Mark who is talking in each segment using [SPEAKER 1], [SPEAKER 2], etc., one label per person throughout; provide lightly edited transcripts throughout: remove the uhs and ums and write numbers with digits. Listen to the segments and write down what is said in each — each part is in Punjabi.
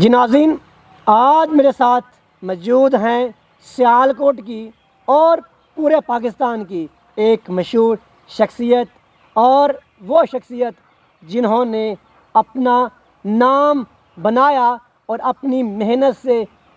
[SPEAKER 1] जी नाज़रीन, आज मेरे साथ मौजूद हैं सियालकोट की और पूरे पाकिस्तान की एक मशहूर शख्सियत, और वो शख्सियत जिन्होंने अपना नाम बनाया और अपनी मेहनत से,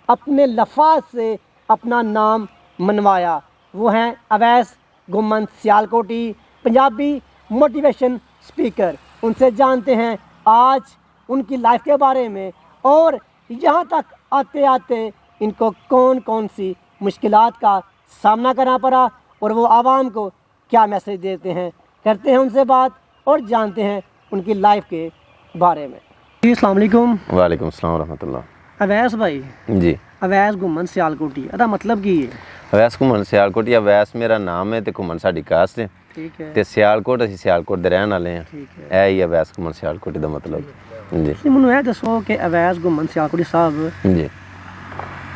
[SPEAKER 1] अपने लफाज से अपना नाम मनवाया। वो हैं अवैस गुम्मन सियालकोटी, पंजाबी मोटिवेशन स्पीकर। उनसे जानते हैं आज उनकी लाइफ के बारे में और यहाँ तक आते आते इनको कौन कौन सी मुश्किलात का सामना करना पड़ा और वो आवाम को क्या मैसेज देते हैं। करते हैं उनसे बात और जानते हैं उनकी लाइफ के बारे में। जी अस्सलाम वालेकुम।
[SPEAKER 2] वालेकुम अस्सलाम रहमतुल्लाह।
[SPEAKER 1] अवैस भाई
[SPEAKER 2] जी,
[SPEAKER 1] अवैस गुम्मन सियालकोटी अदा मतलब की है?
[SPEAKER 2] अवैस घुमन सियालकोटी। अवैस मेरा नाम है तो घुमन साडी कास्ट है
[SPEAKER 1] ठीक है
[SPEAKER 2] ते सियालकोट असीं सियालकोट दे रहण वाले हैं।
[SPEAKER 1] ठीक है।
[SPEAKER 2] ऐ ही अवैस घुमन सियालकोटी दा मतलब जी।
[SPEAKER 1] ਤੁਸੀਂ ਮੈਨੂੰ ਇਹ ਦੱਸੋ ਕਿ ਅਵੈਸ ਗੁੰਮਨ ਸਿਆਲਕੋਟੀ ਸਾਹਿਬ,
[SPEAKER 2] ਜੀ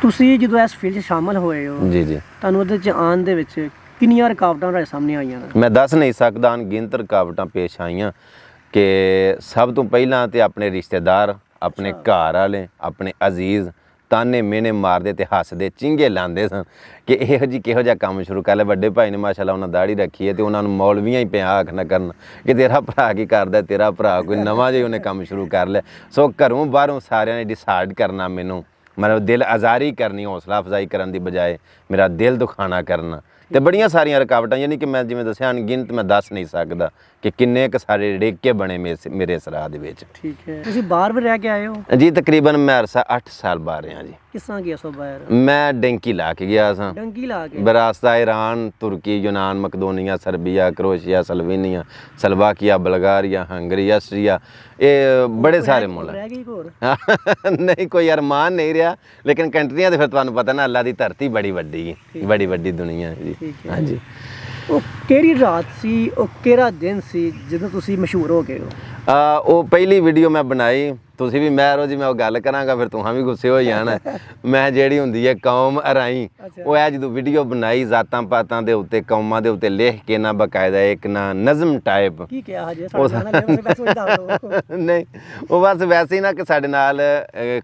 [SPEAKER 1] ਤੁਸੀਂ ਜਦੋਂ ਇਸ ਫੀਲਡ 'ਚ ਸ਼ਾਮਲ ਹੋਏ ਹੋ
[SPEAKER 2] ਜੀ ਜੀ
[SPEAKER 1] ਤੁਹਾਨੂੰ ਉਹਦੇ 'ਚ ਆਉਣ ਦੇ ਵਿੱਚ ਕਿੰਨੀਆਂ ਰੁਕਾਵਟਾਂ ਤੁਹਾਡੇ ਸਾਹਮਣੇ ਆਈਆਂ ਨੇ?
[SPEAKER 2] ਮੈਂ ਦੱਸ ਨਹੀਂ ਸਕਦਾ, ਅਣਗਿਣਤ ਰੁਕਾਵਟਾਂ ਪੇਸ਼ ਆਈਆਂ ਕਿ ਸਭ ਤੋਂ ਪਹਿਲਾਂ ਤੇ ਆਪਣੇ ਰਿਸ਼ਤੇਦਾਰ, ਆਪਣੇ ਘਰ ਵਾਲੇ, ਆਪਣੇ ਅਜ਼ੀਜ਼ ਤਾਨੇ ਮੇਨੇ ਮਾਰਦੇ ਤੇ ਹੱਸਦੇ ਚਿੰਗੇ ਲਾਉਂਦੇ ਸਨ ਕਿ ਇਹੋ ਜੀ ਕਿਹੋ ਜਿਹਾ ਕੰਮ ਸ਼ੁਰੂ ਕਰ ਲਿਆ। ਵੱਡੇ ਭਾਈ ਨੇ ਮਾਸ਼ਾਅੱਲਾ ਉਹਨਾਂ ਦਾੜੀ ਰੱਖੀ ਹੈ ਤੇ ਉਹਨਾਂ ਨੂੰ ਮੌਲਵੀਆਂ ਹੀ ਪਿਆ ਆਖ ਨਾ ਕਰਨ ਕਿ ਤੇਰਾ ਭਰਾ ਕੀ ਕਰਦਾ, ਤੇਰਾ ਭਰਾ ਕੋਈ ਨਵਾਂ ਜਿਹਾ ਉਹਨੇ ਕੰਮ ਸ਼ੁਰੂ ਕਰ ਲਿਆ। ਸੋ ਘਰੋਂ ਬਾਹਰੋਂ ਸਾਰਿਆਂ ਨੇ ਡਿਸਾਈਡ ਕਰਨਾ, ਮੈਨੂੰ ਮਤਲਬ ਦਿਲ ਆਜ਼ਾਰੀ ਕਰਨੀ, ਹੌਸਲਾ ਅਫਜ਼ਾਈ ਕਰਨ ਦੀ ਬਜਾਏ ਮੇਰਾ ਦਿਲ ਦੁਖਾਣਾ ਕਰਨਾ ਤੇ ਬੜੀਆਂ ਸਾਰੀਆਂ ਰੁਕਾਵਟਾਂ, ਯਾਨੀ ਕਿ ਮੈਂ ਜਿਵੇਂ ਦੱਸਿਆ ਅਣਗਿਣਤ ਮੈਂ ਦੱਸ ਨਹੀਂ ਸਕਦਾ ਕਿ ਕਿੰਨੇ ਕੁ ਸਾਰੇ ਡੇਕੇ ਬਣੇ ਮੇਰੇ ਇਸ ਰਾਹ ਦੇ ਵਿੱਚ।
[SPEAKER 1] ਠੀਕ ਹੈ। ਤੁਸੀਂ ਬਾਹਰ ਵੀ ਰਹਿ ਕੇ ਆਏ ਹੋ?
[SPEAKER 2] ਜੀ ਤਕਰੀਬਨ ਮੈਂ ਅਰਸਾ 8 ਸਾਲ ਬਾਹਰ ਰਿਹਾ ਜੀ।
[SPEAKER 1] ਕਿਸ ਤਰ੍ਹਾਂ ਗਿਆ ਸੋ ਬਾਹਰ?
[SPEAKER 2] ਮੈਂ ਡੈਂਕੀ ਲਾ ਕੇ ਗਿਆ ਸਾਂ।
[SPEAKER 1] ਡੰਕੀ ਲਾ ਕੇ?
[SPEAKER 2] ਬਰਾਸਤਾ ਈਰਾਨ, ਤੁਰਕੀ, ਯੂਨਾਨ, ਮਕਦੋਨੀਆ, ਸਰਬੀਆ, ਕਰੋਸ਼ੀਆ, ਸਲਵੇਨੀਆ, ਸਲਵਾਕੀਆ, ਬਲਗਾਰੀਆ, ਹੰਗਰੀ, ਆਸਟਰੀਆ, ਇਹ ਬੜੇ ਸਾਰੇ ਮੁਲਕ।
[SPEAKER 1] ਰਹਿ ਗਈ ਹੋਰ?
[SPEAKER 2] ਨਹੀਂ ਕੋਈ ਅਰਮਾਨ ਨਹੀਂ ਰਿਹਾ, ਲੇਕਿਨ ਕੰਟਰੀਆਂ ਤੇ ਫਿਰ ਤੁਹਾਨੂੰ ਪਤਾ ਨਾ ਅੱਲਾ ਦੀ ਧਰਤੀ ਬੜੀ ਵੱਡੀ ਹੈ, ਬੜੀ ਵੱਡੀ ਦੁਨੀਆ ਹੈ ਜੀ। ਹਾਂਜੀ।
[SPEAKER 1] ਉਹ ਕਿਹੜੀ ਰਾਤ ਸੀ, ਉਹ ਕਿਹੜਾ ਦਿਨ ਸੀ ਜਦੋਂ ਤੁਸੀਂ ਮਸ਼ਹੂਰ ਹੋ ਗਏ ਹੋ?
[SPEAKER 2] ਉਹ ਪਹਿਲੀ ਵੀਡੀਓ ਮੈਂ ਬਣਾਈ, ਤੁਸੀਂ ਵੀ ਮੈਂ ਰੋਜ਼ ਮੈਂ ਉਹ ਗੱਲ ਕਰਾਂਗਾ ਫਿਰ ਤੁਹਾਂ ਵੀ ਗੁੱਸੇ ਹੋ ਜਾਣਾ। ਮੈਂ ਜਿਹੜੀ ਹੁੰਦੀ ਹੈ ਕੌਮ ਅਰਾਈ, ਉਹ ਇਹ ਜਦੋਂ ਵੀਡੀਓ ਬਣਾਈ ਜ਼ਾਤਾਂ ਪਾਤਾਂ ਦੇ ਉੱਤੇ, ਕੌਮਾਂ ਦੇ ਉੱਤੇ ਲਿਖ ਕੇ ਨਾ ਬਕਾਇਦਾ ਇੱਕ ਨਾ ਨਜ਼ਮ ਟਾਈਪ।
[SPEAKER 1] ਕੀ ਕਿਹਾ ਹਜੇ
[SPEAKER 2] ਨਹੀਂ ਉਹ ਬਸ ਵੈਸੇ ਹੀ ਨਾ ਕਿ ਸਾਡੇ ਨਾਲ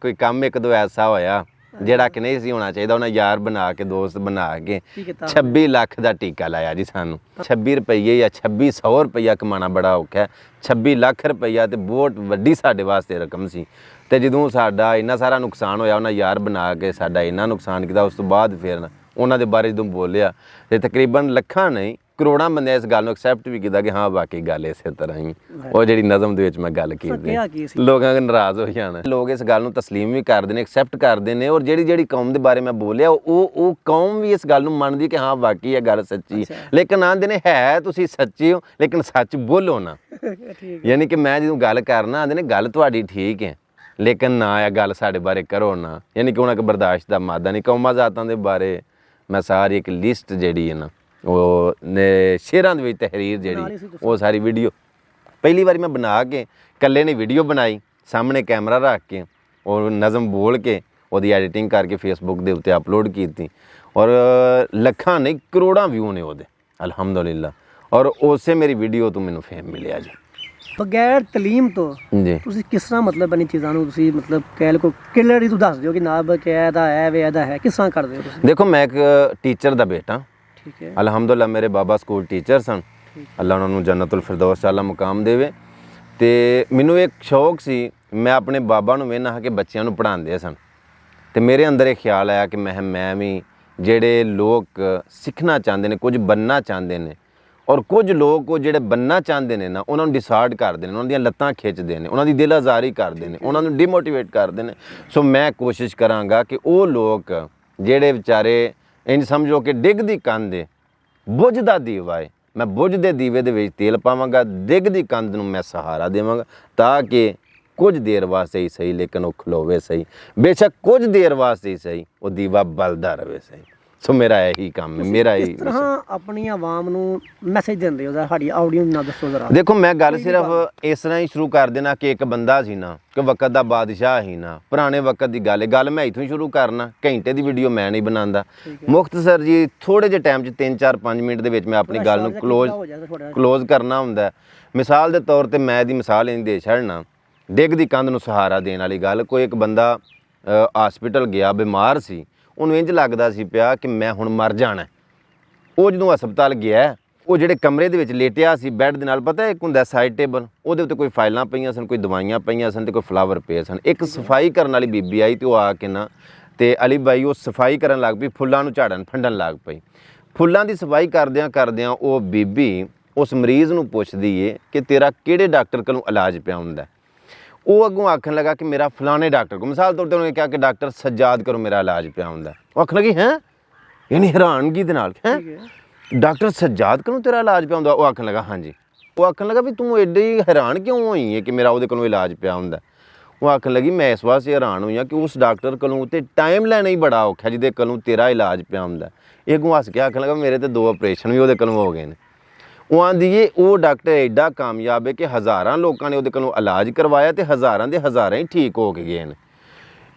[SPEAKER 2] ਕੋਈ ਕੰਮ ਇੱਕ ਦੋ ਐਸਾ ਹੋਇਆ ਜਿਹੜਾ ਕਿ ਨਹੀਂ ਸੀ ਹੋਣਾ ਚਾਹੀਦਾ। ਉਹਨਾਂ ਯਾਰ ਬਣਾ ਕੇ, ਦੋਸਤ ਬਣਾ ਕੇ 26 ਲੱਖ ਦਾ ਟੀਕਾ ਲਾਇਆ ਜੀ ਸਾਨੂੰ। 26 ਰੁਪਈਏ ਜਾਂ 2600 ਰੁਪਈਆ ਕਮਾਉਣਾ ਬੜਾ ਔਖਾ ਹੈ। 26 ਲੱਖ ਰੁਪਈਆ ਤੇ ਬਹੁਤ ਵੱਡੀ ਸਾਡੇ ਵਾਸਤੇ ਰਕਮ ਸੀ। ਤੇ ਜਦੋਂ ਸਾਡਾ ਇੰਨਾ ਸਾਰਾ ਨੁਕਸਾਨ ਹੋਇਆ, ਉਹਨਾਂ ਯਾਰ ਬਣਾ ਕੇ ਸਾਡਾ ਇੰਨਾ ਨੁਕਸਾਨ ਕੀਤਾ, ਉਸ ਤੋਂ ਬਾਅਦ ਫਿਰ ਉਹਨਾਂ ਦੇ ਬਾਰੇ ਜਦੋਂ ਬੋਲਿਆ ਤੇ ਤਕਰੀਬਨ ਲੱਖਾਂ ਨਹੀਂ ਕਰੋੜਾਂ ਬੰਦੇ ਇਸ ਗੱਲ ਨੂੰ ਐਕਸੈਪਟ ਵੀ ਕੀਤਾ ਕਿ ਹਾਂ ਵਾਕਈ ਗੱਲ ਇਸੇ ਤਰ੍ਹਾਂ ਹੀ ਉਹ ਜਿਹੜੀ ਨਜ਼ਮ ਦੇ ਵਿੱਚ ਮੈਂ ਗੱਲ ਕੀਤੀ, ਲੋਕਾਂ ਨੂੰ ਨਾਰਾਜ਼ ਹੋ ਜਾਣਾ। ਲੋਕ ਇਸ ਗੱਲ ਨੂੰ ਤਸਲੀਮ ਵੀ ਕਰਦੇ ਨੇ, ਐਕਸੈਪਟ ਕਰਦੇ ਨੇ, ਔਰ ਜਿਹੜੀ ਕੌਮ ਦੇ ਬਾਰੇ ਮੈਂ ਬੋਲਿਆ ਉਹ ਕੌਮ ਵੀ ਇਸ ਗੱਲ ਨੂੰ ਮੰਨਦੀ ਕਿ ਹਾਂ ਵਾਕਈ ਇਹ ਗੱਲ ਸੱਚੀ ਹੈ। ਲੇਕਿਨ ਆਂਦੇ ਨੇ ਹੈ ਤੁਸੀਂ ਸੱਚੇ ਹੋ ਲੇਕਿਨ ਸੱਚ ਬੋਲੋ ਨਾ। ਯਾਨੀ ਕਿ ਮੈਂ ਜਦੋਂ ਗੱਲ ਕਰਨਾ ਆਂਦੇ ਨੇ ਗੱਲ ਤੁਹਾਡੀ ਠੀਕ ਹੈ ਲੇਕਿਨ ਨਾ ਇਹ ਗੱਲ ਸਾਡੇ ਬਾਰੇ ਕਰੋ ਨਾ। ਯਾਨੀ ਕਿ ਉਹਨਾਂ ਕੋਲ ਬਰਦਾਸ਼ਤ ਦਾ ਮਾਦਾ ਨਹੀਂ। ਕੌਮਾਂ ਜ਼ਾਤਾਂ ਦੇ ਬਾਰੇ ਮੈਂ ਸਾਰੀ ਇੱਕ ਲਿਸਟ ਜਿਹੜੀ ਹੈ ਨਾ ਉਹ ਨੇ ਸ਼ੇਰਾਂ ਦੇ ਵਿੱਚ ਤਹਿਰੀਰ ਜਿਹੜੀ ਉਹ ਸਾਰੀ ਵੀਡੀਓ ਪਹਿਲੀ ਵਾਰੀ ਮੈਂ ਬਣਾ ਕੇ ਇਕੱਲੇ ਨੇ ਵੀਡੀਓ ਬਣਾਈ, ਸਾਹਮਣੇ ਕੈਮਰਾ ਰੱਖ ਕੇ ਔਰ ਨਜ਼ਮ ਬੋਲ ਕੇ ਉਹਦੀ ਐਡੀਟਿੰਗ ਕਰਕੇ ਫੇਸਬੁੱਕ ਦੇ ਉੱਤੇ ਅਪਲੋਡ ਕੀਤੀ ਔਰ ਲੱਖਾਂ ਨਹੀਂ ਕਰੋੜਾਂ ਵਿਊ ਨੇ ਉਹਦੇ ਅਲਹਮਦੁਲਿਲਾ। ਔਰ ਉਸੇ ਮੇਰੀ ਵੀਡੀਓ ਤੋਂ ਮੈਨੂੰ ਫੇਮ ਮਿਲਿਆ ਜੀ।
[SPEAKER 1] ਬਗੈਰ ਤਾਲੀਮ ਤੋਂ
[SPEAKER 2] ਜੀ
[SPEAKER 1] ਤੁਸੀਂ ਕਿਸ ਤਰ੍ਹਾਂ ਮਤਲਬ ਇਨ ਚੀਜ਼ਾਂ ਨੂੰ ਤੁਸੀਂ ਮਤਲਬ ਕਹਿ ਲਓ ਕਲੀਅਰਲੀ ਤੂੰ ਦੱਸ ਦਿਓ ਕਿ ਨਾ ਬਕਾਇਦਾ ਹੈ ਵੇ ਇਹਦਾ ਹੈ, ਕਿਸ ਤਰ੍ਹਾਂ ਕਰਦੇ ਹੋ ਤੁਸੀਂ?
[SPEAKER 2] ਦੇਖੋ ਮੈਂ ਇੱਕ ਟੀਚਰ ਦਾ ਬੇਟਾ,
[SPEAKER 1] ਠੀਕ ਹੈ।
[SPEAKER 2] ਅਲਹਮਦੁਲਿਲਾ ਮੇਰੇ ਬਾਬਾ ਸਕੂਲ ਟੀਚਰ ਸਨ, ਅੱਲਾ ਉਹਨਾਂ ਨੂੰ ਜੰਨਤੁਲ ਫਿਰਦੌਸ ਆਲਾ ਮੁਕਾਮ ਦੇਵੇ। ਤੇ ਮੈਨੂੰ ਇੱਕ ਸ਼ੌਕ ਸੀ, ਮੈਂ ਆਪਣੇ ਬਾਬਾ ਨੂੰ ਵੇਖਣਾ ਕਿ ਬੱਚਿਆਂ ਨੂੰ ਪੜ੍ਹਾਉਂਦੇ ਸਨ ਤੇ ਮੇਰੇ ਅੰਦਰ ਇਹ ਖਿਆਲ ਆਇਆ ਕਿ ਮੈਂ ਵੀ ਜਿਹੜੇ ਲੋਕ ਸਿੱਖਣਾ ਚਾਹੁੰਦੇ ਨੇ, ਕੁਝ ਬਣਨਾ ਚਾਹੁੰਦੇ ਨੇ, ਔਰ ਕੁਝ ਲੋਕ ਉਹ ਜਿਹੜੇ ਬਣਨਾ ਚਾਹੁੰਦੇ ਨੇ ਨਾ ਉਹਨਾਂ ਨੂੰ ਡਿਸਾਈਡ ਕਰਦੇ ਨੇ, ਉਹਨਾਂ ਦੀਆਂ ਲੱਤਾਂ ਖਿੱਚਦੇ ਨੇ, ਉਹਨਾਂ ਦੀ ਦਿਲ ਆਜ਼ਾਰੀ ਕਰਦੇ ਨੇ, ਉਹਨਾਂ ਨੂੰ ਡੀਮੋਟੀਵੇਟ ਕਰਦੇ ਨੇ। ਸੋ ਮੈਂ ਕੋਸ਼ਿਸ਼ ਕਰਾਂਗਾ ਕਿ ਉਹ ਲੋਕ ਜਿਹੜੇ ਵਿਚਾਰੇ ਇੰਝ ਸਮਝੋ ਕਿ ਡਿੱਗਦੀ ਕੰਧ ਹੈ, ਬੁਝਦਾ ਦੀਵਾ ਹੈ, ਮੈਂ ਬੁਝਦੇ ਦੀਵੇ ਦੇ ਵਿੱਚ ਤੇਲ ਪਾਵਾਂਗਾ, ਡਿੱਗਦੀ ਕੰਧ ਨੂੰ ਮੈਂ ਸਹਾਰਾ ਦੇਵਾਂਗਾ ਤਾਂ ਕਿ ਕੁਝ ਦੇਰ ਵਾਸਤੇ ਹੀ ਸਹੀ ਲੇਕਿਨ ਉਹ ਖਲੋਵੇ ਸਹੀ, ਬੇਸ਼ੱਕ ਕੁਝ ਦੇਰ ਵਾਸਤੇ ਹੀ ਸਹੀ ਉਹ ਦੀਵਾ ਬਲਦਾ ਰਹੇ ਸਹੀ। ਸੋ ਮੇਰਾ ਇਹੀ ਕੰਮ ਹੈ, ਮੇਰਾ ਹੀ।
[SPEAKER 1] ਹਾਂ, ਆਪਣੀ ਆਵਾਮ ਨੂੰ ਮੈਸੇਜ ਦਿੰਦੇ ਹੋ ਸਾਡੀ ਆਡੀਓ ਨਾ ਦੱਸੋ ਜ਼ਰਾ।
[SPEAKER 2] ਦੇਖੋ ਮੈਂ ਗੱਲ ਸਿਰਫ ਇਸ ਤਰ੍ਹਾਂ ਹੀ ਸ਼ੁਰੂ ਕਰ ਦੇਣਾ ਕਿ ਇੱਕ ਬੰਦਾ ਸੀ ਨਾ ਕਿ ਵਕਤ ਦਾ ਬਾਦਸ਼ਾਹ ਹੀ ਨਾ, ਪੁਰਾਣੇ ਵਕਤ ਦੀ ਗੱਲ ਮੈਂ ਇੱਥੋਂ ਹੀ ਸ਼ੁਰੂ ਕਰਨਾ। ਘੰਟੇ ਦੀ ਵੀਡੀਓ ਮੈਂ ਨਹੀਂ ਬਣਾਉਂਦਾ, ਮੁਖਤਸਰ ਜੀ ਥੋੜ੍ਹੇ ਜਿਹੇ ਟਾਈਮ 'ਚ 3-4-5 ਮਿੰਟ ਦੇ ਵਿੱਚ ਮੈਂ ਆਪਣੀ ਗੱਲ ਨੂੰ ਕਲੋਜ਼ ਕਰਨਾ ਹੁੰਦਾ। ਮਿਸਾਲ ਦੇ ਤੌਰ 'ਤੇ ਮੈਂ ਇਹਦੀ ਮਿਸਾਲ ਇੰਝ ਦੇ ਛੱਡਣਾ, ਡਿੱਗਦੀ ਕੰਧ ਨੂੰ ਸਹਾਰਾ ਦੇਣ ਵਾਲੀ ਗੱਲ। ਕੋਈ ਇੱਕ ਬੰਦਾ ਹਸਪੀਟਲ ਗਿਆ, ਬਿਮਾਰ ਸੀ, ਉਹਨੂੰ ਇੰਜ ਲੱਗਦਾ ਸੀ ਪਿਆ ਕਿ ਮੈਂ ਹੁਣ ਮਰ ਜਾਣਾ। ਉਹ ਜਦੋਂ ਹਸਪਤਾਲ ਗਿਆ, ਉਹ ਜਿਹੜੇ ਕਮਰੇ ਦੇ ਵਿੱਚ ਲੇਟਿਆ ਸੀ ਬੈੱਡ ਦੇ ਨਾਲ, ਪਤਾ ਇੱਕ ਹੁੰਦਾ ਸਾਈਡ ਟੇਬਲ, ਉਹਦੇ ਉੱਤੇ ਕੋਈ ਫਾਈਲਾਂ ਪਈਆਂ ਸਨ, ਕੋਈ ਦਵਾਈਆਂ ਪਈਆਂ ਸਨ ਤੇ ਕੋਈ ਫਲਾਵਰ ਪਏ ਸਨ। ਇੱਕ ਸਫਾਈ ਕਰਨ ਵਾਲੀ ਬੀਬੀ ਆਈ ਤੇ ਉਹ ਆ ਕੇ ਨਾ ਤੇ ਅਲੀ ਬਾਈ ਉਹ ਸਫਾਈ ਕਰਨ ਲੱਗ ਪਈ, ਫੁੱਲਾਂ ਨੂੰ ਝਾੜਨ ਫੰਡਣ ਲੱਗ ਪਈ। ਫੁੱਲਾਂ ਦੀ ਸਫਾਈ ਕਰਦਿਆਂ ਉਹ ਬੀਬੀ ਉਸ ਮਰੀਜ਼ ਨੂੰ ਪੁੱਛਦੀ ਏ ਕਿ ਤੇਰਾ ਕਿਹੜੇ ਡਾਕਟਰ ਕੋਲੋਂ ਇਲਾਜ ਪਿਆ ਹੁੰਦਾ। ਉਹ ਅੱਗੋਂ ਆਖਣ ਲੱਗਾ ਕਿ ਮੇਰਾ ਫਲਾਣੇ ਡਾਕਟਰ ਕੋਲ, ਮਿਸਾਲ ਤੌਰ 'ਤੇ ਉਹਨੇ ਕਿਹਾ ਕਿ ਡਾਕਟਰ ਸੱਜਾਦ ਕੋਲੋਂ ਮੇਰਾ ਇਲਾਜ ਪਿਆ ਹੁੰਦਾ। ਉਹ ਆਖਣ ਲੱਗੀ ਹੈਂ, ਯਾਨੀ ਹੈਰਾਨਗੀ ਦੇ ਨਾਲ, ਹੈਂ ਡਾਕਟਰ ਸੱਜਾਦ ਕੋਲੋਂ ਤੇਰਾ ਇਲਾਜ ਪਿਆ ਹੁੰਦਾ? ਉਹ ਆਖਣ ਲੱਗਾ ਹਾਂਜੀ। ਉਹ ਆਖਣ ਲੱਗਾ ਵੀ ਤੂੰ ਐਡੀ ਹੈਰਾਨ ਕਿਉਂ ਹੋਈ ਹੈ ਕਿ ਮੇਰਾ ਉਹਦੇ ਕੋਲੋਂ ਇਲਾਜ ਪਿਆ ਹੁੰਦਾ? ਉਹ ਆਖਣ ਲੱਗੀ ਮੈਂ ਇਸ ਵਾਸਤੇ ਹੈਰਾਨ ਹੋਈ ਹਾਂ ਕਿ ਉਸ ਡਾਕਟਰ ਕੋਲੋਂ ਤੇ ਟਾਈਮ ਲੈਣਾ ਹੀ ਬੜਾ ਔਖਾ ਜਿਹਦੇ ਕੋਲੋਂ ਤੇਰਾ ਇਲਾਜ ਪਿਆ ਹੁੰਦਾ। ਇਹ ਅੱਗੋਂ ਹੱਸ ਕੇ ਆਖਣ ਲੱਗਾ ਮੇਰੇ ਤੇ 2 ਆਪਰੇਸ਼ਨ ਵੀ ਉਹਦੇ ਕੋਲੋਂ ਹੋ ਗਏ ਨੇ। ਉਹ ਆਂਦੀ ਏ ਉਹ ਡਾਕਟਰ ਐਡਾ ਕਾਮਯਾਬ ਹੈ ਕਿ ਹਜ਼ਾਰਾਂ ਲੋਕਾਂ ਨੇ ਉਹਦੇ ਕੋਲੋਂ ਇਲਾਜ ਕਰਵਾਇਆ ਤੇ ਹਜ਼ਾਰਾਂ ਦੇ ਹਜ਼ਾਰਾਂ ਹੀ ਠੀਕ ਹੋ ਕੇ ਗਏ ਨੇ।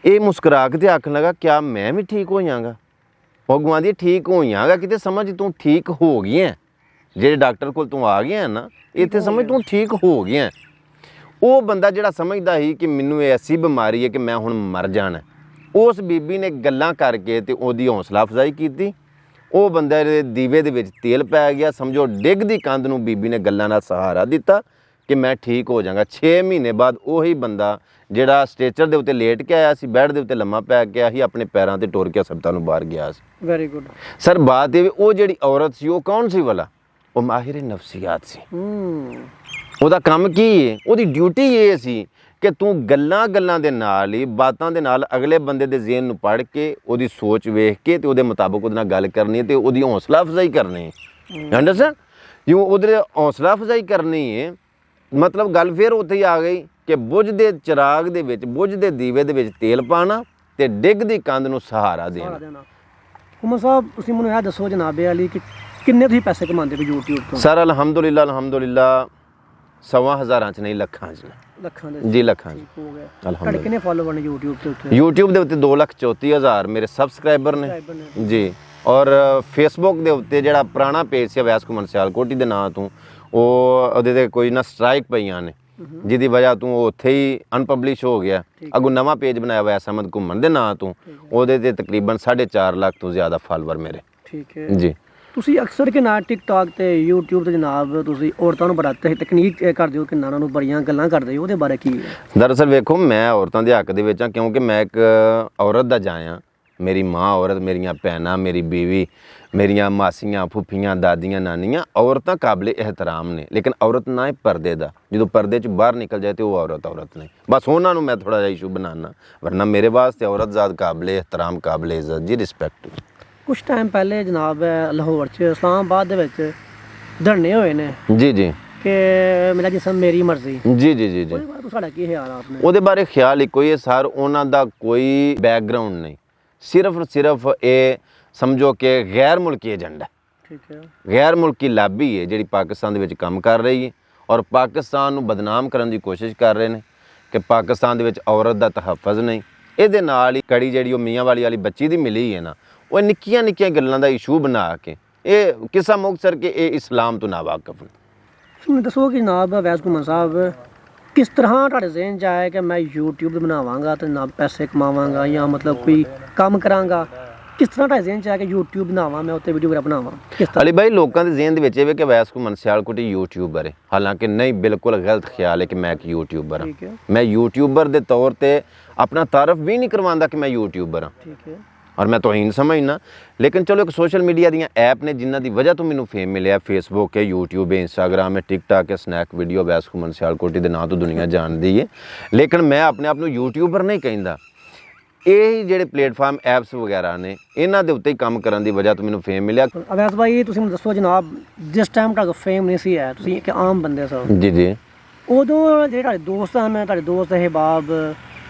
[SPEAKER 2] ਇਹ ਮੁਸਕਰਾ ਕੇ ਤੇ ਆਖਣ ਲੱਗਾ ਕਿਆ ਮੈਂ ਵੀ ਠੀਕ ਹੋ ਜਾਵਾਂਗਾ? ਉਹ ਅੱਗੋਂ ਆਂਦੀ ਠੀਕ ਹੋ ਜਾਵਾਂਗਾ ਕਿਤੇ ਸਮਝ ਤੂੰ ਠੀਕ ਹੋ ਗਈ ਹੈ, ਜਿਹੜੇ ਡਾਕਟਰ ਕੋਲ ਤੂੰ ਆ ਗਿਆ ਨਾ ਇੱਥੇ ਸਮਝ ਤੂੰ ਠੀਕ ਹੋ ਗਿਆ। ਉਹ ਬੰਦਾ ਜਿਹੜਾ ਸਮਝਦਾ ਸੀ ਕਿ ਮੈਨੂੰ ਐਸੀ ਬਿਮਾਰੀ ਹੈ ਕਿ ਮੈਂ ਹੁਣ ਮਰ ਜਾਣਾ, ਉਸ ਬੀਬੀ ਨੇ ਗੱਲਾਂ ਕਰਕੇ ਤੇ ਉਹਦੀ ਹੌਸਲਾ ਅਫਜ਼ਾਈ ਕੀਤੀ। ਉਹ ਬੰਦੇ ਦੇ ਦੀਵੇ ਦੇ ਵਿੱਚ ਤੇਲ ਪੈ ਗਿਆ, ਸਮਝੋ ਡਿੱਗਦੀ ਕੰਧ ਨੂੰ ਬੀਬੀ ਨੇ ਗੱਲਾਂ ਨਾਲ ਸਹਾਰਾ ਦਿੱਤਾ ਕਿ ਮੈਂ ਠੀਕ ਹੋ ਜਾਵਾਂਗਾ। 6 ਮਹੀਨੇ ਬਾਅਦ ਉਹੀ ਬੰਦਾ ਜਿਹੜਾ ਸਟ੍ਰੈਚਰ ਦੇ ਉੱਤੇ ਲੇਟ ਕੇ ਆਇਆ ਸੀ, ਬੈੱਡ ਦੇ ਉੱਤੇ ਲੰਮਾ ਪੈ ਗਿਆ ਸੀ, ਆਪਣੇ ਪੈਰਾਂ ਤੇ ਟੁਰ ਕੇ ਹਸਪਤਾਲ ਨੂੰ ਬਾਹਰ ਗਿਆ ਸੀ।
[SPEAKER 1] Very good
[SPEAKER 2] sir. ਬਾਤ ਇਹ ਉਹ ਜਿਹੜੀ ਔਰਤ ਸੀ ਉਹ ਕੌਣ ਸੀ ਵਾਲਾ? ਉਹ ਮਾਹਿਰ ਨਫਸੀਆਤ ਸੀ। ਉਹਦਾ ਕੰਮ ਕੀ ਹੈ? ਉਹਦੀ ਡਿਊਟੀ ਇਹ ਸੀ ਕਿ ਤੂੰ ਗੱਲਾਂ ਦੇ ਨਾਲ ਹੀ, ਬਾਤਾਂ ਦੇ ਨਾਲ ਅਗਲੇ ਬੰਦੇ ਦੇ ਜ਼ਿਹਨ ਨੂੰ ਪੜ੍ਹ ਕੇ ਉਹਦੀ ਸੋਚ ਵੇਖ ਕੇ ਤੇ ਉਹਦੇ ਮੁਤਾਬਕ ਉਹਦੇ ਨਾਲ ਗੱਲ ਕਰਨੀ ਤੇ ਉਹਦੀ ਹੌਸਲਾ ਅਫਜ਼ਾਈ ਕਰਨੀ ਹੈ। ਅੰਡਰਸਟੈਂਡ? ਜਿਉਂ ਉਹਦੇ ਹੌਸਲਾ ਅਫਜ਼ਾਈ ਕਰਨੀ ਹੈ, ਮਤਲਬ ਗੱਲ ਫਿਰ ਉੱਥੇ ਹੀ ਆ ਗਈ ਕਿ ਬੁਝਦੇ ਚਿਰਾਗ ਦੇ ਵਿੱਚ, ਬੁਝਦੇ ਦੀਵੇ ਦੇ ਵਿੱਚ ਤੇਲ ਪਾਣਾ ਤੇ ਡਿੱਗਦੀ ਕੰਧ ਨੂੰ ਸਹਾਰਾ ਦੇਣਾ।
[SPEAKER 1] ਹੁਮਾ ਸਾਹਿਬ ਤੁਸੀਂ ਮੈਨੂੰ ਇਹ ਦੱਸੋ ਜਨਾਬੇ ਅਲੀ ਕਿ ਕਿੰਨੇ ਤੁਸੀਂ ਪੈਸੇ ਕਮਾਉਂਦੇ ਹੋ YouTube ਤੋਂ?
[SPEAKER 2] ਸਰ ਅਲਹਮਦੁਲਿਲਾ 100,000 ਚ ਨਹੀਂ, ਲੱਖਾਂ ਚ।
[SPEAKER 1] ਲੱਖਾਂ ਦੇ
[SPEAKER 2] ਜੀ, ਲੱਖਾਂ ਚ
[SPEAKER 1] ਹੋ ਗਿਆ।
[SPEAKER 2] ਅਲਹਮਦੁਲਿਲਾ।
[SPEAKER 1] ਤੁਹਾਡੇ ਕਿੰਨੇ ਫਾਲੋਅਰ ਨੇ YouTube ਤੇ ਉੱਤੇ?
[SPEAKER 2] YouTube ਦੇ ਉੱਤੇ 2,34,000 ਮੇਰੇ ਸਬਸਕ੍ਰਾਈਬਰ ਨੇ ਜੀ। ਔਰ Facebook ਦੇ ਉੱਤੇ ਜਿਹੜਾ ਪੁਰਾਣਾ ਪੇਜ ਸੀ ਅਵੈਸ ਘੁੰਮਣ ਸਿਆਲਕੋਟੀ ਦੇ ਨਾਂ ਤੋਂ, ਉਹਦੇ ਤੇ ਕੋਈ ਨਾ ਸਟ੍ਰਾਈਕ ਪਈਆਂ ਨੇ ਜਿਹਦੀ ਵਜ੍ਹਾ ਤੋਂ ਉਹ ਉੱਥੇ ਹੀ ਅਨਪਬਲਿਸ਼ ਹੋ ਗਿਆ। ਅੱਗੋਂ ਨਵਾਂ ਪੇਜ ਬਣਾਇਆ ਅਵੈਸ ਅਹਿਮਦ ਘੁੰਮਣ ਦੇ ਨਾਂ ਤੋਂ, ਉਹਦੇ ਤੇ ਤਕਰੀਬਨ 4.5 ਲੱਖ ਤੋਂ ਜ਼ਿਆਦਾ ਫਾਲੋਅਰ ਮੇਰੇ।
[SPEAKER 1] ਠੀਕ ਹੈ
[SPEAKER 2] ਜੀ।
[SPEAKER 1] ਤੁਸੀਂ ਅਕਸਰ ਕਿ ਨਾ TikTok ਤੇ YouTube ਤੇ ਜਨਾਬ ਤੁਸੀਂ ਔਰਤਾਂ ਨੂੰ ਬੜਾ ਤਕਨੀਕ ਕਰਦੇ ਹੋ ਕਿ ਉਹਨਾਂ ਨੂੰ ਬੜੀਆਂ ਗੱਲਾਂ ਕਰਦੇ ਹੋ, ਉਹਦੇ ਬਾਰੇ ਕੀ ਹੈ?
[SPEAKER 2] ਦਰਅਸਲ ਵੇਖੋ ਮੈਂ ਔਰਤਾਂ ਦੇ ਹੱਕ ਦੇ ਵਿੱਚ ਹਾਂ ਕਿਉਂਕਿ ਮੈਂ ਇੱਕ ਔਰਤ ਦਾ ਜਾਇਆ। ਮੇਰੀ ਮਾਂ ਔਰਤ, ਮੇਰੀਆਂ ਭੈਣਾਂ, ਮੇਰੀ ਬੀਵੀ, ਮੇਰੀਆਂ ਮਾਸੀਆਂ, ਫੁੱਫੀਆਂ, ਦਾਦੀਆਂ, ਨਾਨੀਆਂ, ਔਰਤਾਂ ਕਾਬਲੇ ਇਹਤਰਾਮ ਨੇ। ਲੇਕਿਨ ਔਰਤ ਨਾ ਹੈ ਪਰਦੇ ਦਾ, ਜਦੋਂ ਪਰਦੇ 'ਚ ਬਾਹਰ ਨਿਕਲ ਜਾਏ ਤੇ ਉਹ ਔਰਤ ਨਹੀਂ। ਬਸ ਉਹਨਾਂ ਨੂੰ ਮੈਂ ਥੋੜਾ ਜਿਹਾ ਇਸ਼ੂ ਬਣਾਉਣਾ, ਵਰਨਾ ਮੇਰੇ ਵਾਸਤੇ ਔਰਤ ਜ਼ਾਤ ਕਾਬਲੇ ਇਹਤਰਾਮ, ਕਾਬਲੇ ਇੱਜ਼ਤ ਜੀ, ਰਿਸਪੈਕਟ।
[SPEAKER 1] ਕੁਛ ਟਾਈਮ ਪਹਿਲੇ ਜਨਾਬ ਲਾਹੌਰ 'ਚ, ਇਸਲਾਮਾਬਾਦ ਦੇ ਵਿੱਚ ਧਰਨੇ ਹੋਏ ਨੇ
[SPEAKER 2] ਜੀ
[SPEAKER 1] ਕਿ ਮੇਰਾ ਜਿਸਮ ਮੇਰੀ ਮਰਜ਼ੀ।
[SPEAKER 2] ਜੀ।
[SPEAKER 1] ਉਹਦੇ ਬਾਰੇ ਤੁਹਾਡਾ ਕੀ ਖਿਆਲ ਆ? ਆਪਣੇ
[SPEAKER 2] ਉਹਦੇ ਬਾਰੇ ਖਿਆਲ ਇੱਕੋ ਹੀ ਹੈ ਸਰ, ਉਹਨਾਂ ਦਾ ਕੋਈ ਬੈਕਗਰਾਉਂਡ ਨਹੀਂ, ਸਿਰਫ ਇਹ ਸਮਝੋ ਕਿ ਗੈਰ ਮੁਲਕੀ ਏਜੰਡਾ। ਠੀਕ ਹੈ। ਗੈਰ ਮੁਲਕੀ ਲਾਬੀ ਹੈ ਜਿਹੜੀ ਪਾਕਿਸਤਾਨ ਦੇ ਵਿੱਚ ਕੰਮ ਕਰ ਰਹੀ ਹੈ ਔਰ ਪਾਕਿਸਤਾਨ ਨੂੰ ਬਦਨਾਮ ਕਰਨ ਦੀ ਕੋਸ਼ਿਸ਼ ਕਰ ਰਹੇ ਨੇ ਕਿ ਪਾਕਿਸਤਾਨ ਦੇ ਵਿੱਚ ਔਰਤ ਦਾ ਤਹੱਫਜ਼ ਨਹੀਂ। ਇਹਦੇ ਨਾਲ ਹੀ ਕੜੀ ਜਿਹੜੀ ਉਹ ਮੀਆਂ ਵਾਲੀ ਬੱਚੀ ਦੀ ਮਿਲੀ ਹੈ ਨਾ, ਉਹ ਨਿੱਕੀਆਂ ਗੱਲਾਂ ਦਾ ਇਸ਼ੂ ਬਣਾ ਕੇ ਇਹ ਕਿੱਸਾ ਮੁਕਤਸਰ ਕਿ ਇਹ ਇਸਲਾਮ ਤੋਂ ਨਾਵਾਕਿਫ ਨੇ।
[SPEAKER 1] ਮੈਨੂੰ ਦੱਸੋ ਕਿ ਜਨਾਬ ਅਵੈਸ ਘੁੰਮਣ ਸਾਹਿਬ ਕਿਸ ਤਰ੍ਹਾਂ ਤੁਹਾਡੇ ਜ਼ਿਹਨ 'ਚ ਆਇਆ ਕਿ ਮੈਂ YouTube ਬਣਾਵਾਂਗਾ ਤੇ ਨਾ ਪੈਸੇ ਕਮਾਵਾਂਗਾ ਜਾਂ ਮਤਲਬ ਕੋਈ ਕੰਮ ਕਰਾਂਗਾ? ਕਿਸ ਤਰ੍ਹਾਂ ਤੁਹਾਡੇ ਜ਼ਿਹਨ 'ਚ ਆਇਆ ਕਿ YouTube ਬਣਾਵਾਂ, ਮੈਂ ਉੱਤੇ ਵੀਡੀਓ ਬਣਾਵਾਂ? ਕਿਸ ਤਰ੍ਹਾਂ?
[SPEAKER 2] ਅਲੀ ਭਾਈ ਲੋਕਾਂ ਦੇ ਜ਼ਿਹਨ ਦੇ ਵਿੱਚ ਇਹ ਕਿ ਅਵੈਸ ਘੁੰਮਣ ਸਿਆਲਕੋਟੀ YouTuber ਹੈ, ਹਾਲਾਂਕਿ ਨਹੀਂ, ਬਿਲਕੁਲ ਗਲਤ ਖਿਆਲ ਹੈ ਕਿ ਮੈਂ ਇੱਕ YouTuber ਹਾਂ। ਮੈਂ YouTuber ਦੇ ਤੌਰ ਤੇ ਆਪਣਾ ਤਾਰਫ ਵੀ ਨਹੀਂ ਕਰਵਾਉਂਦਾ ਕਿ ਮੈਂ YouTuber ਹਾਂ। ਠੀਕ ਹੈ। ਔਰ ਮੈਂ ਤੋਹੀਨ ਸਮਝਣਾ, ਲੇਕਿਨ ਚਲੋ ਇੱਕ ਸੋਸ਼ਲ ਮੀਡੀਆ ਦੀਆਂ ਐਪ ਨੇ ਜਿਨ੍ਹਾਂ ਦੀ ਵਜ੍ਹਾ ਤੋਂ ਮੈਨੂੰ ਫੇਮ ਮਿਲਿਆ। ਫੇਸਬੁੱਕ ਹੈ, YouTube ਹੈ, ਇੰਸਟਾਗ੍ਰਾਮ ਹੈ, TikTok ਹੈ, ਸਨੈਕ ਵੀਡੀਓ ਅਵੈਸ ਘੁੰਮਣ ਸਿਆਲਕੋਟੀ ਦੇ ਨਾਂ ਤੋਂ ਦੁਨੀਆ ਜਾਣਦੀ ਹੈ। ਲੇਕਿਨ ਮੈਂ ਆਪਣੇ ਆਪ ਨੂੰ YouTuber ਨਹੀਂ ਕਹਿੰਦਾ। ਇਹ ਜਿਹੜੇ ਪਲੇਟਫਾਰਮ ਐਪਸ ਵਗੈਰਾ ਨੇ ਇਹਨਾਂ ਦੇ ਉੱਤੇ ਹੀ ਕੰਮ ਕਰਨ ਦੀ ਵਜ੍ਹਾ ਤੋਂ ਮੈਨੂੰ ਫੇਮ ਮਿਲਿਆ।
[SPEAKER 1] ਅਵੈਸ ਭਾਈ ਤੁਸੀਂ ਮੈਨੂੰ ਦੱਸੋ ਜਨਾਬ, ਜਿਸ ਟਾਈਮ ਤੁਹਾਡਾ ਫੇਮ ਨਹੀਂ ਸੀ ਹੈ, ਤੁਸੀਂ ਇੱਕ ਆਮ ਬੰਦੇ ਸੋ
[SPEAKER 2] ਜੀ,
[SPEAKER 1] ਉਦੋਂ ਜਿਹੜੇ ਤੁਹਾਡੇ ਦੋਸਤ ਹਨ, ਤੁਹਾਡੇ ਦੋਸਤ ਅਹਿਬਾਬ,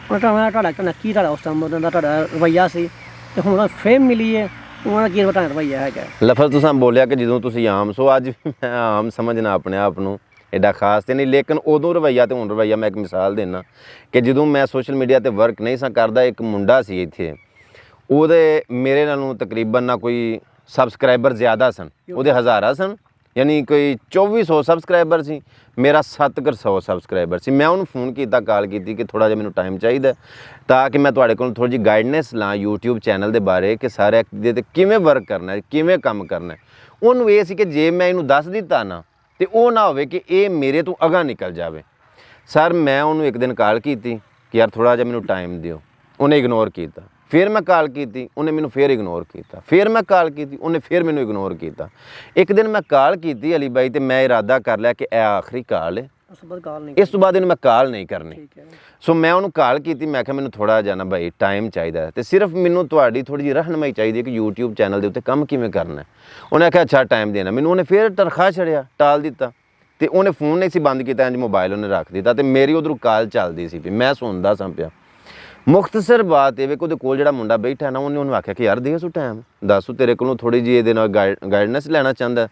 [SPEAKER 1] ਤੁਹਾਡਾ ਕੀ ਤੁਹਾਡਾ ਉਸ ਟਾਈਮ ਦਾ ਤੁਹਾਡਾ ਰਵੱਈਆ ਸੀ ਤੇ ਹੁਣ ਫੇਮ ਮਿਲੀ ਹੈ, ਉਹਨਾਂ ਦਾ ਕੀ ਰਵੱਈਆ ਹੈਗਾ?
[SPEAKER 2] ਲਫ਼ਜ਼ ਤੁਸੀਂ ਬੋਲਿਆ ਕਿ ਜਦੋਂ ਤੁਸੀਂ ਆਮ ਸੋ, ਅੱਜ ਮੈਂ ਆਮ ਸਮਝਣਾ ਆਪਣੇ ਆਪ ਨੂੰ ਐਡਾ ਖਾਸ ਤੇ ਨਹੀਂ, ਲੇਕਿਨ ਉਦੋਂ ਰਵੱਈਆ ਤੇ ਹੁਣ ਰਵੱਈਆ। ਮੈਂ ਇੱਕ ਮਿਸਾਲ ਦੇਣਾ ਕਿ ਜਦੋਂ ਮੈਂ ਸੋਸ਼ਲ ਮੀਡੀਆ ਤੇ ਵਰਕ ਨਹੀਂ ਸਾਂ ਕਰਦਾ, ਇੱਕ ਮੁੰਡਾ ਸੀ ਇੱਥੇ, ਉਹਦੇ ਮੇਰੇ ਨਾਲੋਂ ਤਕਰੀਬਨ ਨਾ ਕੋਈ ਸਬਸਕ੍ਰਾਈਬਰ ਜ਼ਿਆਦਾ ਸਨ, ਉਹਦੇ ਹਜ਼ਾਰਾਂ ਸਨ ਯਾਨੀ ਕੋਈ 2400 ਸਬਸਕ੍ਰਾਈਬਰ ਸੀ, ਮੇਰਾ 700 ਸਬਸਕ੍ਰਾਈਬਰ ਸੀ। ਮੈਂ ਉਹਨੂੰ ਫੋਨ ਕੀਤਾ, ਕਾਲ ਕੀਤੀ ਕਿ ਥੋੜਾ ਜਿਹਾ ਮੈਨੂੰ ਟਾਈਮ ਚਾਹੀਦਾ ਤਾਂ ਕਿ ਮੈਂ ਤੁਹਾਡੇ ਕੋਲ ਥੋੜੀ ਜਿਹੀ ਗਾਈਡਨੈਸ ਲਾਂ YouTube ਚੈਨਲ ਦੇ ਬਾਰੇ ਕਿ ਸਾਰੇ ਦੇ ਤੇ ਕਿਵੇਂ ਵਰਕ ਕਰਨਾ ਹੈ, ਕਿਵੇਂ ਕੰਮ ਕਰਨਾ ਹੈ। ਉਹਨੂੰ ਇਹ ਸੀ ਕਿ ਜੇ ਮੈਂ ਇਹਨੂੰ ਦੱਸ ਦਿੱਤਾ ਨਾ ਤੇ ਉਹ ਨਾ ਹੋਵੇ ਕਿ ਇਹ ਮੇਰੇ ਤੋਂ ਅਗਾਂਹ ਨਿਕਲ ਜਾਵੇ। ਸਰ ਮੈਂ ਉਹਨੂੰ ਇੱਕ ਦਿਨ ਕਾਲ ਕੀਤੀ ਕਿ ਯਾਰ ਥੋੜਾ ਜਿਹਾ ਮੈਨੂੰ ਟਾਈਮ ਦਿਓ, ਉਹਨੇ ਇਗਨੋਰ ਕੀਤਾ। ਫਿਰ ਮੈਂ ਕਾਲ ਕੀਤੀ, ਉਹਨੇ ਮੈਨੂੰ ਫਿਰ ਇਗਨੋਰ ਕੀਤਾ। ਫਿਰ ਮੈਂ ਕਾਲ ਕੀਤੀ, ਉਹਨੇ ਫਿਰ ਮੈਨੂੰ ਇਗਨੋਰ ਕੀਤਾ। ਇੱਕ ਦਿਨ ਮੈਂ ਕਾਲ ਕੀਤੀ ਅਲੀ ਬਾਈ ਤੇ ਮੈਂ ਇਰਾਦਾ ਕਰ ਲਿਆ ਕਿ ਇਹ ਆਖਰੀ ਕਾਲ ਹੈ, ਇਸ ਤੋਂ ਬਾਅਦ ਇਹਨੂੰ ਮੈਂ ਕਾਲ ਨਹੀਂ ਕਰਨੀ। ਸੋ ਮੈਂ ਉਹਨੂੰ ਕਾਲ ਕੀਤੀ, ਮੈਂ ਕਿਹਾ ਮੈਨੂੰ ਥੋੜਾ ਜਿਹਾ ਨਾ ਬਾਈ ਟਾਈਮ ਚਾਹੀਦਾ ਹੈ ਤੇ ਸਿਰਫ ਮੈਨੂੰ ਤੁਹਾਡੀ ਥੋੜੀ ਜਿਹੀ ਰਹਿਨਮਾਈ ਚਾਹੀਦੀ ਹੈ ਕਿ YouTube ਚੈਨਲ ਦੇ ਉੱਤੇ ਕੰਮ ਕਿਵੇਂ ਕਰਨਾ ਹੈ। ਉਹਨੇ ਆਖਿਆ ਅੱਛਾ ਟਾਈਮ ਦੇਣਾ ਮੈਨੂੰ। ਉਹਨੇ ਫਿਰ ਤਨਖਾਹ ਛੜਿਆ, ਟਾਲ ਦਿੱਤਾ ਤੇ ਉਹਨੇ ਫੋਨ ਨਹੀਂ ਸੀ ਬੰਦ ਕੀਤਾ, ਇੰਜ ਮੋਬਾਈਲ ਉਹਨੇ ਰੱਖ ਦਿੱਤਾ ਤੇ ਮੇਰੀ ਉਧਰੋਂ ਕਾਲ ਚੱਲਦੀ ਸੀ ਵੀ ਮੈਂ ਸੁਣਦਾ ਸਾਂ ਪਿਆ। ਮੁਖਤਸਰ ਬਾਤ ਇਹ ਵੇ ਕਿ ਉਹਦੇ ਕੋਲ ਜਿਹੜਾ ਮੁੰਡਾ ਬੈਠਾ ਨਾ ਉਹਨੇ ਉਹਨੂੰ ਆਖਿਆ ਕਿ ਯਾਰ ਦੇ ਸੂ ਟਾਈਮ, ਦੱਸੂ ਤੇਰੇ ਕੋਲੋਂ ਥੋੜੀ ਜਿਹੀ ਇਹਦੇ ਨਾਲ ਗਾਈਡਨੈਸ ਲੈਣਾ ਚਾਹੁੰਦਾ।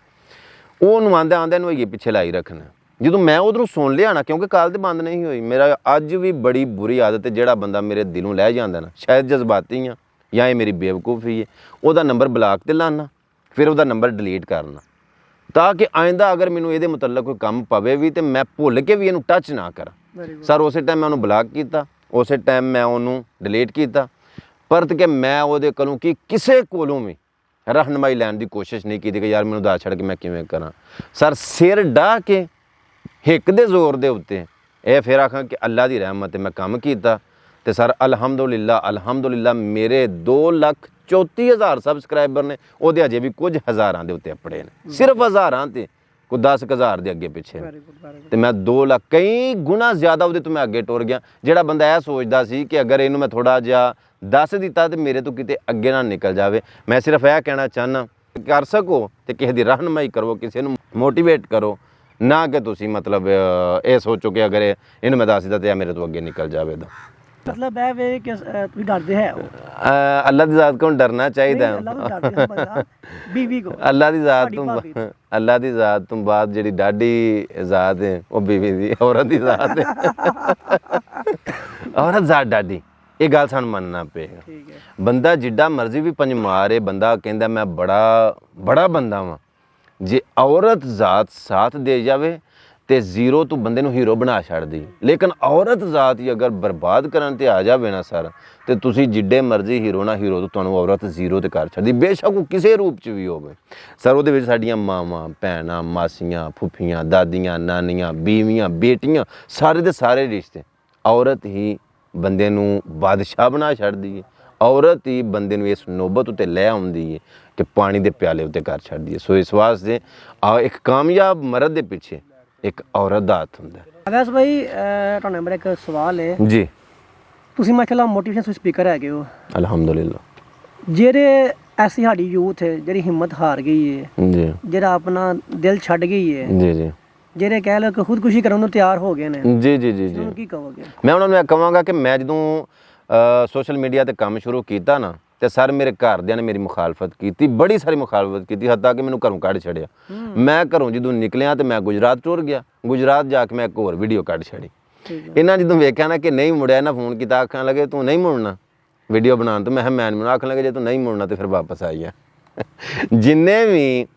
[SPEAKER 2] ਉਹਨੂੰ ਆਂਦਾ ਇਹਨੂੰ ਇਹ ਪਿੱਛੇ ਲਾਈ ਰੱਖਣਾ। ਜਦੋਂ ਮੈਂ ਉਧਰੋਂ ਸੁਣ ਲਿਆ ਨਾ, ਕਿਉਂਕਿ ਕਾਲ ਤੇ ਬੰਦ ਨਹੀਂ ਹੋਈ, ਮੇਰਾ ਅੱਜ ਵੀ ਬੜੀ ਬੁਰੀ ਆਦਤ ਹੈ ਜਿਹੜਾ ਬੰਦਾ ਮੇਰੇ ਦਿਲੋਂ ਲੈ ਜਾਂਦਾ ਨਾ, ਸ਼ਾਇਦ ਜਜ਼ਬਾਤੀ ਆ ਜਾਂ ਇਹ ਮੇਰੀ ਬੇਵਕੂਫੀ ਹੈ, ਉਹਦਾ ਨੰਬਰ ਬਲਾਕ ਤੇ ਲਾਣਾ, ਫਿਰ ਉਹਦਾ ਨੰਬਰ ਡਿਲੀਟ ਕਰਨਾ ਤਾਂ ਕਿ ਆਇੰਦਾ ਅਗਰ ਮੈਨੂੰ ਇਹਦੇ ਮੁਤਲਕ ਕੋਈ ਕੰਮ ਪਵੇ ਵੀ ਤੇ ਮੈਂ ਭੁੱਲ ਕੇ ਵੀ ਇਹਨੂੰ ਟੱਚ ਨਾ ਕਰਾਂ। ਸਰ ਉਸੇ ਟਾਈਮ ਮੈਂ ਉਹਨੂੰ ਬਲਾਕ ਕੀਤਾ, ਉਸੇ ਟਾਈਮ ਮੈਂ ਉਹਨੂੰ ਡਿਲੀਟ ਕੀਤਾ। ਪਰਤ ਕੇ ਮੈਂ ਉਹਦੇ ਕੋਲੋਂ ਕਿ ਕਿਸੇ ਕੋਲੋਂ ਵੀ ਰਹਿਨਮਾਈ ਲੈਣ ਦੀ ਕੋਸ਼ਿਸ਼ ਨਹੀਂ ਕੀਤੀ ਕਿ ਯਾਰ ਮੈਨੂੰ ਦੱਸ ਛੱਡ ਕੇ ਮੈਂ ਕਿਵੇਂ ਕਰਾਂ। ਸਰ ਸਿਰ ਡਾਹ ਕੇ ਹਿੱਕ ਦੇ ਜ਼ੋਰ ਦੇ ਉੱਤੇ ਇਹ ਫਿਰ ਆਖਾਂ ਕਿ ਅੱਲਾ ਦੀ ਰਹਿਮਤ ਤੇ ਮੈਂ ਕੰਮ ਕੀਤਾ ਤੇ ਸਰ ਅਲਹਮਦੁਲਿਲਾ ਮੇਰੇ 2,34,000 ਸਬਸਕ੍ਰਾਈਬਰ ਨੇ। ਉਹਦੇ ਅਜੇ ਵੀ ਕੁਝ ਹਜ਼ਾਰਾਂ ਦੇ ਉੱਤੇ ਅਪੜੇ ਨੇ, ਸਿਰਫ ਹਜ਼ਾਰਾਂ ਤੇ ਕੋਈ 10,000 ਦੇ ਅੱਗੇ ਪਿੱਛੇ ਤੇ ਮੈਂ 2 ਲੱਖ ਕਈ ਗੁਣਾ ਜ਼ਿਆਦਾ ਉਹਦੇ ਤੋਂ ਮੈਂ ਅੱਗੇ ਟੁਰ ਗਿਆ। ਜਿਹੜਾ ਬੰਦਾ ਇਹ ਸੋਚਦਾ ਸੀ ਕਿ ਅਗਰ ਇਹਨੂੰ ਮੈਂ ਥੋੜਾ ਜਿਹਾ ਦੱਸ ਦਿੱਤਾ ਤੇ ਮੇਰੇ ਤੋਂ ਕਿਤੇ ਅੱਗੇ ਨਾ ਨਿਕਲ ਜਾਵੇ। ਮੈਂ ਸਿਰਫ ਇਹ ਕਹਿਣਾ ਚਾਹੁੰਦਾ ਕਰ ਸਕੋ ਤੇ ਕਿਸੇ ਦੀ ਰਹਿਨਮਾਈ ਕਰੋ, ਕਿਸੇ ਨੂੰ ਮੋਟੀਵੇਟ ਕਰੋ, ਨਾ ਕਿ ਤੁਸੀਂ ਮਤਲਬ ਇਹ ਸੋਚੋ ਕਿ ਅਗਰ ਇਹਨੂੰ ਮੈਂ ਦੱਸ ਦਿੱਤਾ ਤੇ ਇਹ ਮੇਰੇ ਤੋਂ ਅੱਗੇ ਨਿਕਲ ਜਾਵੇ। ਦਾ
[SPEAKER 1] ਮਤਲਬ ਇਹ ਵੇ ਕਿ ਤੁਸੀਂ ਡਰਦੇ ਹੈ
[SPEAKER 2] ਅੱਲਾ ਦੀ ਜ਼ਾਤ ਕੋਲ ਡਰਨਾ ਚਾਹੀਦਾ ਹੈ।
[SPEAKER 1] ਬੀਵੀ ਕੋ
[SPEAKER 2] ਅੱਲਾ ਦੀ ਜ਼ਾਤ ਤੋਂ ਬਾਅਦ ਜਿਹੜੀ ਡਾਢੀ ਜ਼ਾਤ ਹੈ ਉਹ ਬੀਵੀ ਦੀ, ਔਰਤ ਦੀ ਜ਼ਾਤ ਹੈ। ਔਰਤ ਜ਼ਾਤ ਡਾਢੀ, ਇਹ ਗੱਲ ਸਾਨੂੰ ਮੰਨਣਾ ਪਏਗਾ। ਬੰਦਾ ਜਿੱਡਾ ਮਰਜ਼ੀ ਵੀ ਪੰਜ ਮਾਰੇ, ਬੰਦਾ ਕਹਿੰਦਾ ਮੈਂ ਬੜਾ ਬੰਦਾ ਵਾਂ, ਜੇ ਔਰਤ ਜ਼ਾਤ ਸਾਥ ਦੇ ਜਾਵੇ ਤੇ ਜ਼ੀਰੋ ਤੋਂ ਬੰਦੇ ਨੂੰ ਹੀਰੋ ਬਣਾ ਛੱਡਦੀ। ਲੇਕਿਨ ਔਰਤ ਜ਼ਾਤ ਹੀ ਅਗਰ ਬਰਬਾਦ ਕਰਨ ਤੇ ਆ ਜਾਵੇ ਨਾ ਸਰ, ਤੇ ਤੁਸੀਂ ਜਿੱਡੇ ਮਰਜ਼ੀ ਹੀਰੋ ਨਾ ਹੀਰੋ ਤੋਂ ਤੁਹਾਨੂੰ ਔਰਤ ਜ਼ੀਰੋ ਤੇ ਕਰ ਛੱਡਦੀ, ਬੇਸ਼ੱਕ ਉਹ ਕਿਸੇ ਰੂਪ 'ਚ ਵੀ ਹੋਵੇ। ਸਰ ਉਹਦੇ ਵਿੱਚ ਸਾਡੀਆਂ ਮਾਵਾਂ, ਭੈਣਾਂ, ਮਾਸੀਆਂ, ਫੁੱਫੀਆਂ, ਦਾਦੀਆਂ, ਨਾਨੀਆਂ, ਬੀਵੀਆਂ, ਬੇਟੀਆਂ, ਸਾਰੇ ਦੇ ਸਾਰੇ ਰਿਸ਼ਤੇ ਔਰਤ ਹੀ ਬੰਦੇ ਨੂੰ ਬਾਦਸ਼ਾਹ ਬਣਾ ਛੱਡਦੀ ਹੈ। ਔਰਤ ਹੀ ਬੰਦੇ ਨੂੰ ਇਸ ਨੋਬਤ ਉੱਤੇ ਲੈ ਆਉਂਦੀ ਹੈ ਕਿ ਪਾਣੀ ਦੇ ਪਿਆਲੇ ਉੱਤੇ ਕਰ ਛੱਡਦੀ ਹੈ। ਸੋ ਇਸ ਵਾਸਤੇ ਇੱਕ ਕਾਮਯਾਬ ਮਰਦ ਦੇ ਪਿੱਛੇ ਇੱਕ ਔਰਤ ਦਾ ਹੱਥ ਹੁੰਦਾ ਹੈ।
[SPEAKER 1] ਅਵੈਸ ਭਾਈ ਤੁਹਾਡੇ ਨੰਬਰ ਇੱਕ ਸਵਾਲ ਹੈ
[SPEAKER 2] ਜੀ।
[SPEAKER 1] ਤੁਸੀਂ ਮਾਸ਼ਾਅੱਲਾ ਮੋਟੀਵੇਸ਼ਨ ਸਪੀਕਰ ਹੈਗੇ ਹੋ,
[SPEAKER 2] ਅਲਹਮਦੁਲਿਲਾ।
[SPEAKER 1] ਜਿਹੜੇ ਐਸੀ ਸਾਡੀ ਯੂਥ ਹੈ ਜਿਹੜੀ ਹਿੰਮਤ ਹਾਰ ਗਈ ਹੈ
[SPEAKER 2] ਜੀ,
[SPEAKER 1] ਜਿਹੜਾ ਆਪਣਾ ਦਿਲ ਛੱਡ ਗਈ ਹੈ,
[SPEAKER 2] ਜੀ ਜੀ,
[SPEAKER 1] ਜਿਹੜੇ ਕਹਿ ਲਓ ਕਿ ਖੁਦਕੁਸ਼ੀ ਕਰਨ ਨੂੰ ਤਿਆਰ ਹੋ ਗਏ ਨੇ,
[SPEAKER 2] ਜੀ ਜੀ ਜੀ ਜੀ,
[SPEAKER 1] ਉਹਨੂੰ ਕੀ ਕਹੋਗੇ?
[SPEAKER 2] ਮੈਂ ਉਹਨਾਂ ਨੂੰ ਇਹ ਕਹਾਂਗਾ ਕਿ ਮੈਂ ਜਦੋਂ ਸੋਸ਼ਲ ਮੀਡੀਆ ਤੇ ਕੰਮ ਸ਼ੁਰੂ ਕੀਤਾ ਨਾ ਤੇ ਸਰ ਮੇਰੇ ਘਰਦਿਆਂ ਨੇ ਮੇਰੀ ਮੁਖਾਲਫਤ ਕੀਤੀ, ਬੜੀ ਸਾਰੀ ਮੁਖਾਲਫਤ ਕੀਤੀ, ਹੱਤਾਂ ਕਿ ਮੈਨੂੰ ਘਰੋਂ ਕੱਢ ਛੱਡਿਆ। ਮੈਂ ਘਰੋਂ ਜਦੋਂ ਨਿਕਲਿਆ ਤੇ ਮੈਂ ਗੁਜਰਾਤ ਟੁਰ ਗਿਆ। ਗੁਜਰਾਤ ਜਾ ਕੇ ਮੈਂ ਇੱਕ ਹੋਰ ਵੀਡੀਓ ਕੱਢ ਛੱਡੀ। ਇਹਨਾਂ ਜਦੋਂ ਵੇਖਿਆ ਨਾ ਕਿ ਨਹੀਂ ਮੁੜਿਆ, ਇਹਨਾਂ ਫੋਨ ਕੀਤਾ, ਆਖਣ ਲੱਗੇ ਤੂੰ ਨਹੀਂ ਮੁੜਨਾ ਵੀਡੀਓ ਬਣਾਉਣ ਤੋਂ। ਮੈਂ ਕਿਹਾ ਮੈਂ ਨਹੀਂ ਮੁੜਨਾ। ਆਖਣ ਲੱਗੇ ਜੇ ਤੂੰ ਨਹੀਂ ਮੁੜਨਾ ਤੇ ਫਿਰ ਵਾਪਸ ਆਈ ਆ। ਜਿੰਨੇ ਵੀ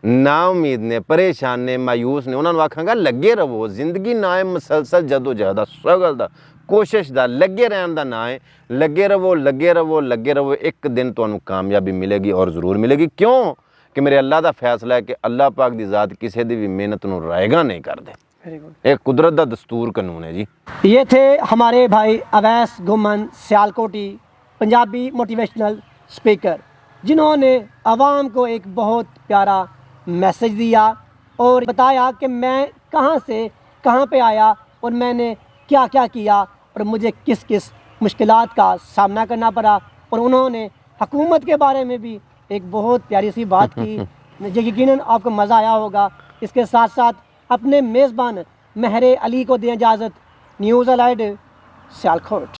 [SPEAKER 2] ਨਾ ਉਮੀਦ ਨੇ, ਪਰੇਸ਼ਾਨ ਨੇ, ਮਾਯੂਸ ਨੇ, ਉਹਨਾਂ ਨੂੰ ਆਖਾਂਗਾ ਲੱਗੇ ਰਹੋ। ਜ਼ਿੰਦਗੀ ਨਾ ਹੈ ਮਸਲਸਲ ਜਦੋਜਹਿਦ ਦਾ, ਸਟਰਗਲ ਦਾ, ਕੋਸ਼ਿਸ਼ ਦਾ, ਲੱਗੇ ਰਹਿਣ ਦਾ ਨਾਂ ਹੈ। ਲੱਗੇ ਰਹੋ, ਲੱਗੇ ਰਹੋ, ਲੱਗੇ ਰਹੋ। ਇੱਕ ਦਿਨ ਤੁਹਾਨੂੰ ਕਾਮਯਾਬੀ ਮਿਲੇਗੀ ਔਰ ਜ਼ਰੂਰ ਮਿਲੇਗੀ। ਕਿਉਂ ਕਿ ਮੇਰੇ ਅੱਲਾ ਦਾ ਫੈਸਲਾ ਹੈ ਕਿ ਅੱਲਾਹ ਪਾਕ ਦੀ ਜ਼ਾਤ ਕਿਸੇ ਦੀ ਵੀ ਮਿਹਨਤ ਨੂੰ ਰਾਇਗਾ नहीं करते। एक कुदरत का दस्तूर कानून है जी।
[SPEAKER 1] ये थे हमारे भाई अवैस गुमन सियालकोटी, पंजाबी मोटिवेशनल स्पीकर, जिन्होंने आवाम को एक बहुत प्यारा मैसेज दिया और बताया कि मैं कहाँ से कहाँ पे आया और मैंने क्या क्या किया और मुझे किस किस मुश्किलात का सामना करना पड़ा। और उन्होंने हुकूमत के बारे में भी एक बहुत प्यारी सी बात की, जो यकीनन आपको मज़ा आया होगा। इसके साथ साथ अपने मेज़बान महरे अली को दें इजाज़त। News allied Sialkot.